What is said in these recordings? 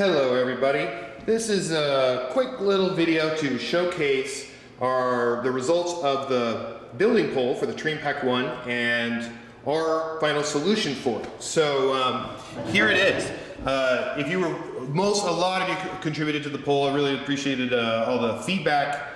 Hello everybody. This is a quick little video to showcase the results of the building poll for the Train Pack 1 and our final solution for it. So here it is. A lot of you contributed to the poll. I really appreciated all the feedback.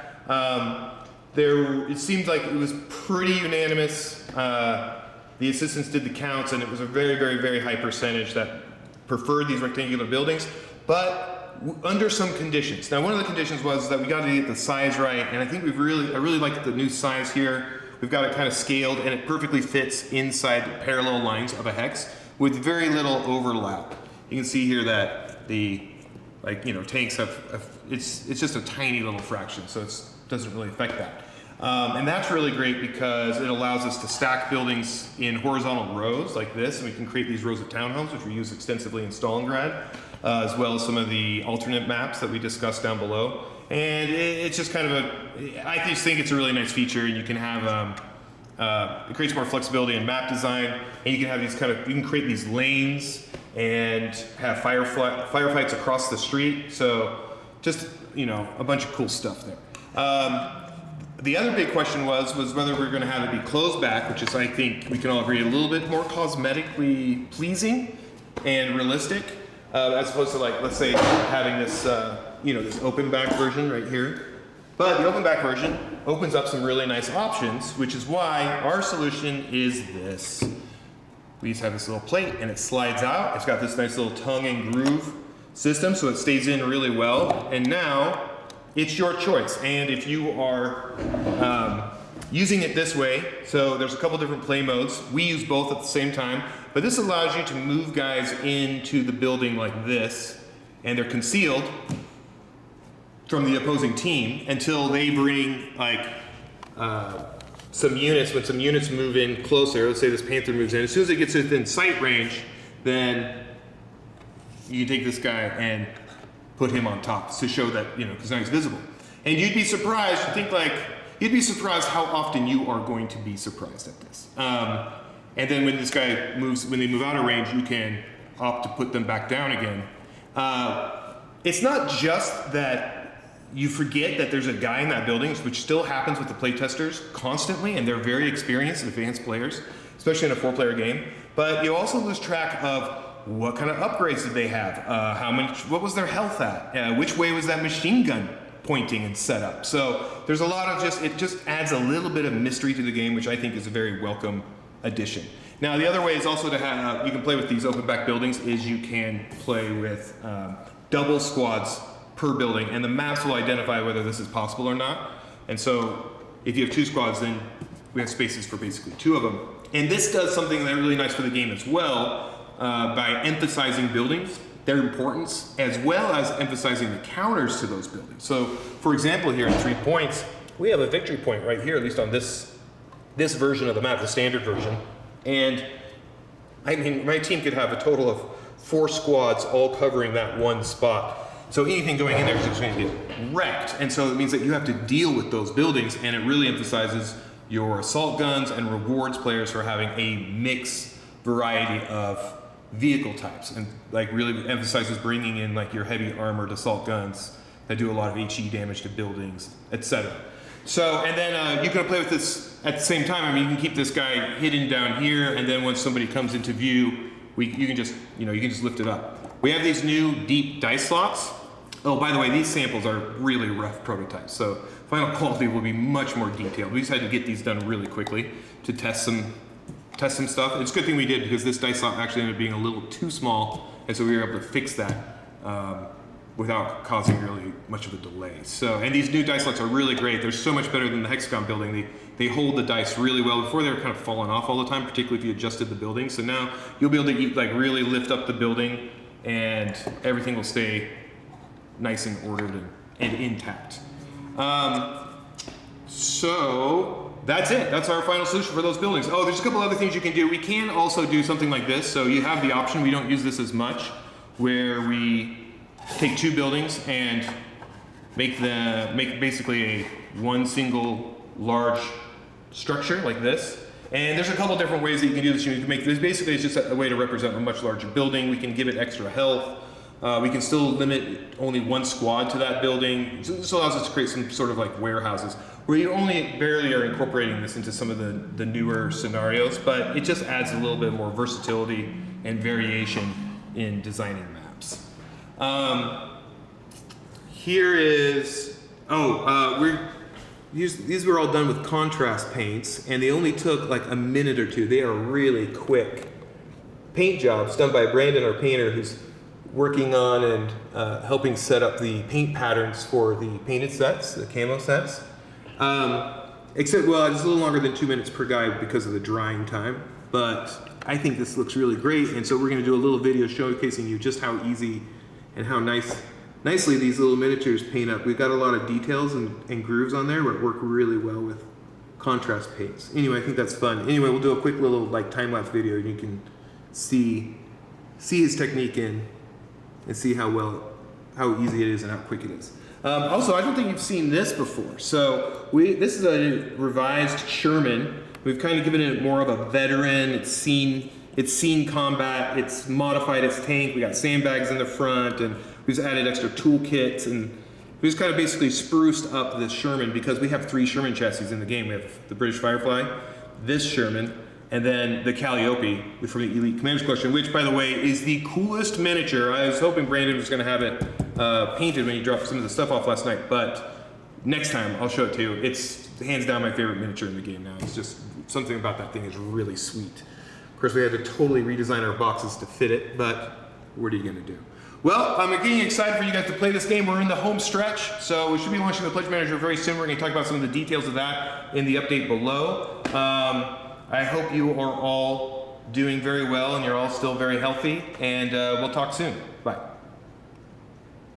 It seemed like it was pretty unanimous. The assistants did the counts and it was a very, very, very high percentage that preferred these rectangular buildings, but under some conditions. Now, one of the conditions was that we got to get the size right, and I think I really like the new size here. We've got it kind of scaled, and it perfectly fits inside the parallel lines of a hex with very little overlap. You can see here that the tanks it's just a tiny little fraction, so it doesn't really affect that. And that's really great because it allows us to stack buildings in horizontal rows like this, and we can create these rows of townhomes, which we use extensively in Stalingrad, as well as some of the alternate maps that we discussed down below. And it's just kind of I just think it's a really nice feature, and you can have, it creates more flexibility in map design, and you can have these you can create these lanes and have firefights across the street. So just, a bunch of cool stuff there. The other big question was whether we're going to have it be closed back, which is, I think we can all agree, a little bit more cosmetically pleasing and realistic, as opposed to, let's say having this, this open back version right here. But the open back version opens up some really nice options, which is why our solution is this. We just have this little plate and it slides out. It's got this nice little tongue and groove system, so it stays in really well. And now it's your choice. And if you are using it this way, so there's a couple different play modes. We use both at the same time, but this allows you to move guys into the building like this, and they're concealed from the opposing team until they bring some units. When some units move in closer, let's say this Panther moves in, as soon as it gets within sight range, then you take this guy and put him on top to show that, because now he's visible. And you'd be surprised, you'd be surprised how often you are going to be surprised at this. And then when this guy moves, when they move out of range, you can opt to put them back down again. It's not just that you forget that there's a guy in that building, which still happens with the playtesters constantly, and they're very experienced, advanced players, especially in a 4-player game. But you also lose track of what kind of upgrades did they have? What was their health at? Which way was that machine gun pointing and set up? So there's a lot of it just adds a little bit of mystery to the game, which I think is a very welcome addition. Now, the other way is also to have, you can play with these open back buildings, is you can play with double squads per building, and the maps will identify whether this is possible or not. And so if you have 2 squads, then we have spaces for basically 2 of them. And this does something that's really nice for the game as well, by emphasizing buildings, their importance, as well as emphasizing the counters to those buildings. So, for example, here at 3 points, we have a victory point right here, at least on this version of the map, the standard version. And I mean, my team could have a total of 4 squads all covering that one spot. So anything going in there is just going to get wrecked. And so it means that you have to deal with those buildings, and it really emphasizes your assault guns and rewards players for having a mixed variety of vehicle types, and really emphasizes bringing in your heavy armored assault guns that do a lot of HE damage to buildings, etc. So, and then you can play with this at the same time. I mean, you can keep this guy hidden down here, and then when somebody comes into view, you can just lift it up. We have these new deep dice slots. Oh, by the way, these samples are really rough prototypes, so final quality will be much more detailed. We just had to get these done really quickly to test some stuff. It's a good thing we did, because this dice slot actually ended up being a little too small, and so we were able to fix that without causing really much of a delay. So, and these new dice slots are really great. They're so much better than the hexagon building. They hold the dice really well. Before, they were kind of falling off all the time, particularly if you adjusted the building. So now you'll be able to really lift up the building, and everything will stay nice and ordered and intact. So that's it. That's our final solution for those buildings. Oh, there's a couple other things you can do. We can also do something like this. So you have the option, we don't use this as much, where we take 2 buildings and make basically one single large structure like this. And there's a couple different ways that you can do this. You can make this, basically it's just a way to represent a much larger building. We can give it extra health. We can still limit only one squad to that building. So this allows us to create some sort of like warehouses. We only barely are incorporating this into some of the newer scenarios, but it just adds a little bit more versatility and variation in designing maps. Here is, these were all done with contrast paints, and they only took like a minute or two. They are really quick paint jobs done by Brandon, our painter, who's working on and helping set up the paint patterns for the painted sets, the camo sets. Except, well, it's a little longer than 2 minutes per guy because of the drying time, but I think this looks really great, and so we're going to do a little video showcasing you just how easy and how nicely these little miniatures paint up. We've got a lot of details and grooves on there, but work really well with contrast paints. Anyway, I think that's fun. Anyway, we'll do a quick little like time-lapse video, and you can see his technique and see how easy it is and how quick it is. Also, I don't think you've seen this before. So this is a revised Sherman. We've kind of given it more of a veteran. It's seen combat. It's modified its tank. We got sandbags in the front, and we've added extra toolkits, and we just kind of basically spruced up this Sherman because we have 3 Sherman chassis in the game. We have the British Firefly, this Sherman, and then the Calliope from the Elite Commander's Collection, which, by the way, is the coolest miniature. I was hoping Brandon was going to have it painted when he dropped some of the stuff off last night, but next time I'll show it to you. It's hands down my favorite miniature in the game now. It's just something about that thing is really sweet. Of course, we had to totally redesign our boxes to fit it, but what are you going to do? Well, I'm getting excited for you guys to play this game. We're in the home stretch, so we should be launching the Pledge Manager very soon. We're going to talk about some of the details of that in the update below. I hope you are all doing very well and you're all still very healthy, and we'll talk soon.